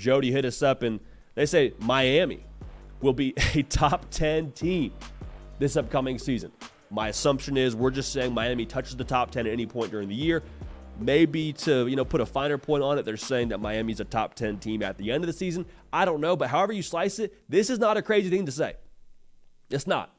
Jody hit us up, and they say Miami will be a top 10 team this upcoming season. My assumption is we're just saying Miami touches the top 10 at any point during the year. Maybe to, put a finer point on it, they're saying that Miami's a top 10 team at the end of the season. I don't know, but however you slice it, this is not a crazy thing to say. It's not.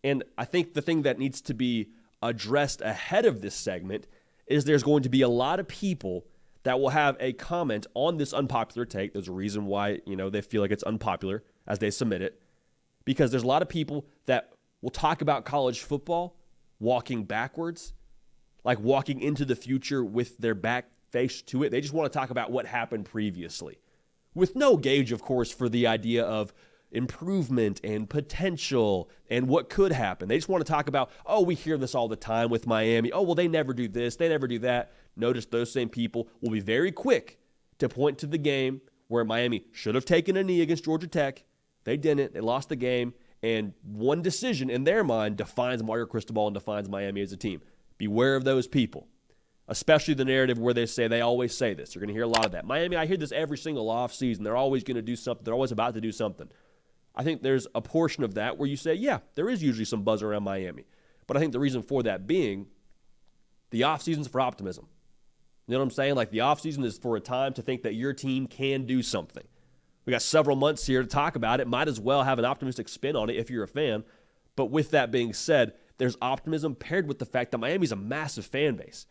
And I think the thing that needs to be addressed ahead of this segment is there's going to be a lot of people that will have a comment on this unpopular take. There's a reason why, they feel like it's unpopular as they submit it, because there's a lot of people that will talk about college football walking backwards, like walking into the future with their back face to it. They just want to talk about what happened previously, with no gauge, of course, for the idea of improvement and potential and what could happen. They just want to talk about, oh, we hear this all the time with Miami. Oh, well, they never do this. They never do that. Notice those same people will be very quick to point to the game where Miami should have taken a knee against Georgia Tech. They didn't. They lost the game. And one decision in their mind defines Mario Cristobal and defines Miami as a team. Beware of those people, especially the narrative where they always say this. You're going to hear a lot of that. Miami, I hear this every single offseason. They're always going to do something. They're always about to do something. I think there's a portion of that where you say, yeah, there is usually some buzz around Miami. But I think the reason for that being the offseason's for optimism. You know what I'm saying? Like, the offseason is for a time to think that your team can do something. We got several months here to talk about it. Might as well have an optimistic spin on it if you're a fan. But with that being said, there's optimism paired with the fact that Miami's a massive fan base.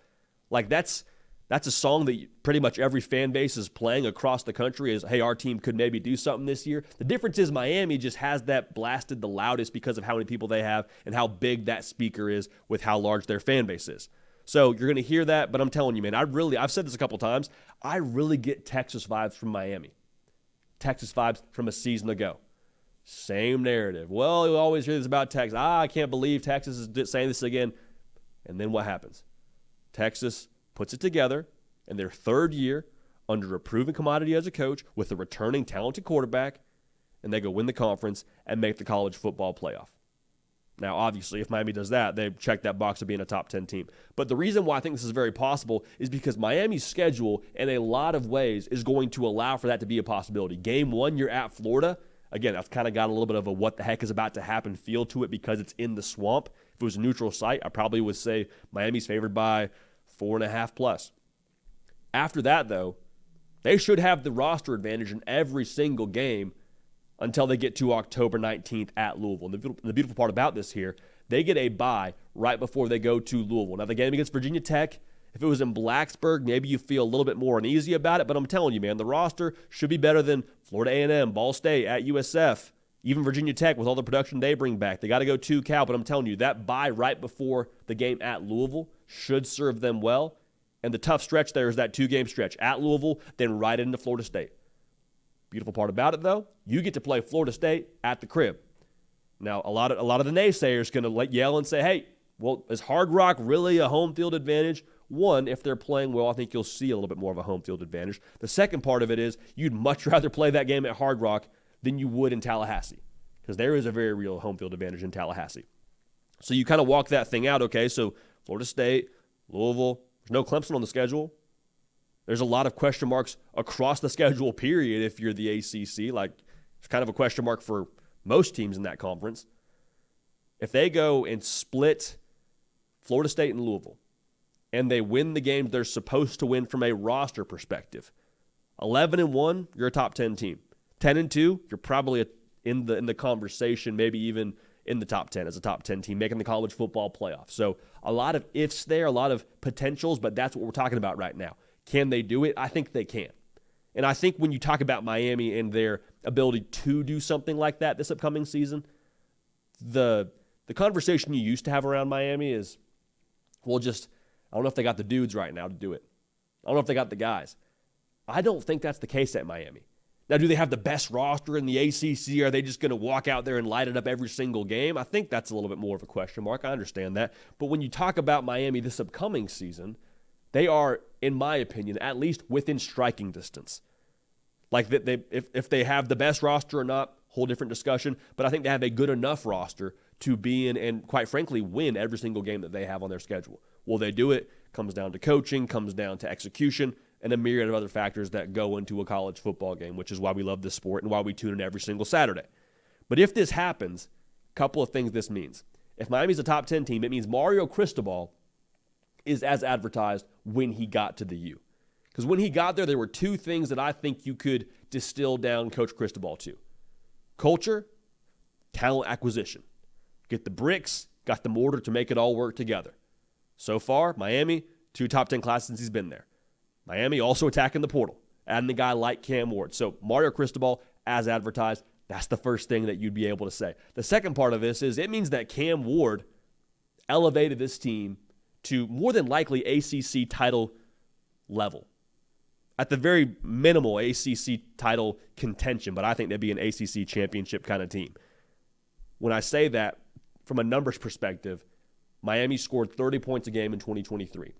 Like, that's a song that pretty much every fan base is playing across the country is, hey, our team could maybe do something this year. The difference is Miami just has that blasted the loudest because of how many people they have and how big that speaker is with how large their fan base is. So you're going to hear that, but I'm telling you, man, I've said this a couple times, I really get Texas vibes from Miami. Texas vibes from a season ago. Same narrative. Well, you always hear this about Texas. I can't believe Texas is saying this again. And then what happens? Texas puts it together in their third year under a proven commodity as a coach with a returning talented quarterback, and they go win the conference and make the college football playoff. Now, obviously, if Miami does that, they check that box of being a top 10 team. But the reason why I think this is very possible is because Miami's schedule, in a lot of ways, is going to allow for that to be a possibility. Game one, you're at Florida. Again, I've kind of got a little bit of a what the heck is about to happen feel to it because it's in the swamp. If it was a neutral site, I probably would say Miami's favored by 4.5 plus. After that, though, they should have the roster advantage in every single game until they get to October 19th at Louisville. And the beautiful part about this here, they get a bye right before they go to Louisville. Now, the game against Virginia Tech, if it was in Blacksburg, maybe you feel a little bit more uneasy about it, but I'm telling you, man, the roster should be better than Florida A&M, Ball State, at USF, even Virginia Tech with all the production they bring back. They got to go to Cal, but I'm telling you, that bye right before the game at Louisville should serve them well. And the tough stretch there is that 2-game stretch at Louisville, then right into Florida State. Beautiful part about it, though, you get to play Florida State at the crib. Now, a lot of the naysayers going to yell and say, hey, well, is Hard Rock really a home field advantage? One, if they're playing well, I think you'll see a little bit more of a home field advantage. The second part of it is you'd much rather play that game at Hard Rock than you would in Tallahassee, because there is a very real home field advantage in Tallahassee. So you kind of walk that thing out, okay, so Florida State, Louisville, there's no Clemson on the schedule. There's a lot of question marks across the schedule, period, if you're the ACC. Like, it's kind of a question mark for most teams in that conference. If they go and split Florida State and Louisville, and they win the games they're supposed to win from a roster perspective, 11-1, you're a top 10 team. 10-2, you're probably in the conversation, maybe even in the top 10 as a top 10 team, making the college football playoff. So a lot of ifs there, a lot of potentials, but that's what we're talking about right now. Can they do it? I think they can. And I think when you talk about Miami and their ability to do something like that this upcoming season, the conversation you used to have around Miami is, well, just, I don't know if they got the dudes right now to do it. I don't know if they got the guys. I don't think that's the case at Miami. Now, do they have the best roster in the ACC? Are they just going to walk out there and light it up every single game? I think that's a little bit more of a question mark. I understand that. But when you talk about Miami this upcoming season, they are, in my opinion, at least within striking distance. Like, if they have the best roster or not, whole different discussion. But I think they have a good enough roster to be in and, quite frankly, win every single game that they have on their schedule. Will they do it? Comes down to coaching, comes down to execution, and a myriad of other factors that go into a college football game, which is why we love this sport and why we tune in every single Saturday. But if this happens, a couple of things this means. If Miami's a top 10 team, it means Mario Cristobal is as advertised when he got to the U. Because when he got there were two things that I think you could distill down Coach Cristobal to. Culture, talent acquisition. Get the bricks, got the mortar to make it all work together. So far, Miami, 2 top 10 classes since he's been there. Miami also attacking the portal, adding a guy like Cam Ward. So Mario Cristobal, as advertised, that's the first thing that you'd be able to say. The second part of this is it means that Cam Ward elevated this team to more than likely ACC title level. At the very minimal ACC title contention, but I think they'd be an ACC championship kind of team. When I say that, from a numbers perspective, Miami scored 30 points a game in 2023.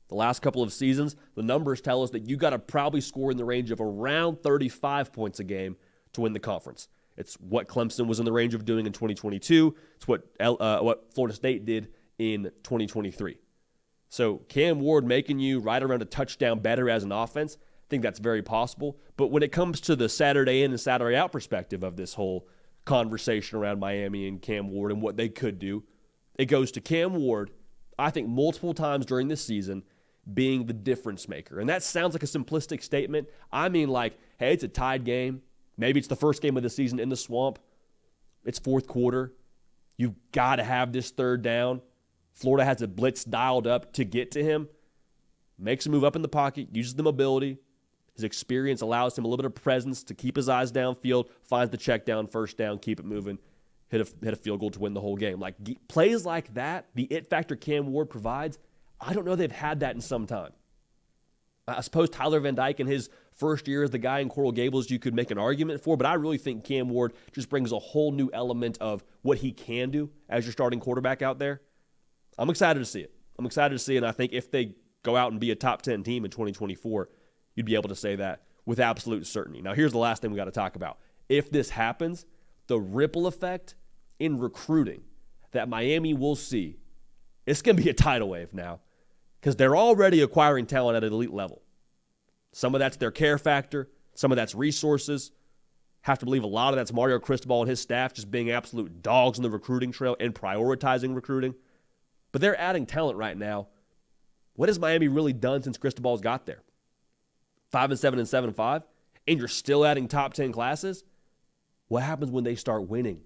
The last couple of seasons, the numbers tell us that you got to probably score in the range of around 35 points a game to win the conference. It's what Clemson was in the range of doing in 2022. It's what Florida State did in 2023. So Cam Ward making you right around a touchdown better as an offense, I think that's very possible. But when it comes to the Saturday in and Saturday out perspective of this whole conversation around Miami and Cam Ward and what they could do, it goes to Cam Ward, I think multiple times during this season, being the difference maker. And that sounds like a simplistic statement. I mean, like, hey, it's a tied game. Maybe it's the first game of the season in the swamp. It's fourth quarter. You've got to have this third down. Florida has a blitz dialed up to get to him. Makes a move up in the pocket, uses the mobility. His experience allows him a little bit of presence to keep his eyes downfield, finds the check down, first down, keep it moving, hit a field goal to win the whole game. Like plays like that, the it factor Cam Ward provides, I don't know they've had that in some time. I suppose Tyler Van Dyke in his first year as the guy in Coral Gables you could make an argument for, but I really think Cam Ward just brings a whole new element of what he can do as your starting quarterback out there. I'm excited to see it. And I think if they go out and be a top 10 team in 2024, you'd be able to say that with absolute certainty. Now, here's the last thing we got to talk about. If this happens, the ripple effect in recruiting that Miami will see, it's going to be a tidal wave now because they're already acquiring talent at an elite level. Some of that's their care factor. Some of that's resources. Have to believe a lot of that's Mario Cristobal and his staff just being absolute dogs on the recruiting trail and prioritizing recruiting. But they're adding talent right now. What has Miami really done since Cristobal's got there? 5-7 and 7-5, and you're still adding top 10 classes? What happens when they start winning?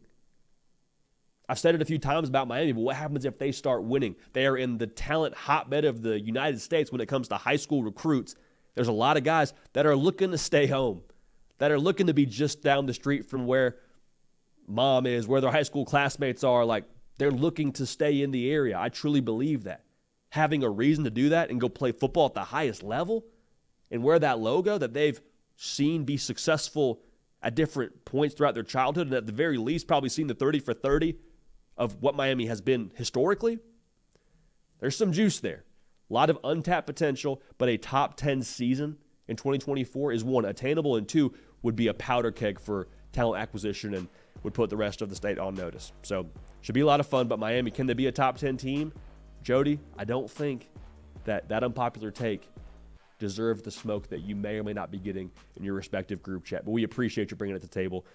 I've said it a few times about Miami, but what happens if they start winning? They are in the talent hotbed of the United States when it comes to high school recruits. There's a lot of guys that are looking to stay home, that are looking to be just down the street from where mom is, where their high school classmates are. Like, they're looking to stay in the area. I truly believe that. Having a reason to do that and go play football at the highest level and wear that logo that they've seen be successful at different points throughout their childhood and at the very least probably seen the 30 for 30 of what Miami has been historically, there's some juice there. A lot of untapped potential, but a top 10 season in 2024 is one, attainable, and two, would be a powder keg for talent acquisition and would put the rest of the state on notice. So should be a lot of fun, but Miami, can they be a top 10 team? Jody, I don't think that unpopular take deserves the smoke that you may or may not be getting in your respective group chat, but we appreciate you bringing it to the table.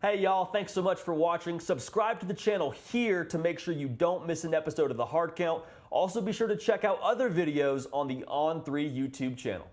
Hey, y'all, thanks so much for watching. Subscribe to the channel here to make sure you don't miss an episode of The Hard Count. Also, be sure to check out other videos on the On3 YouTube channel.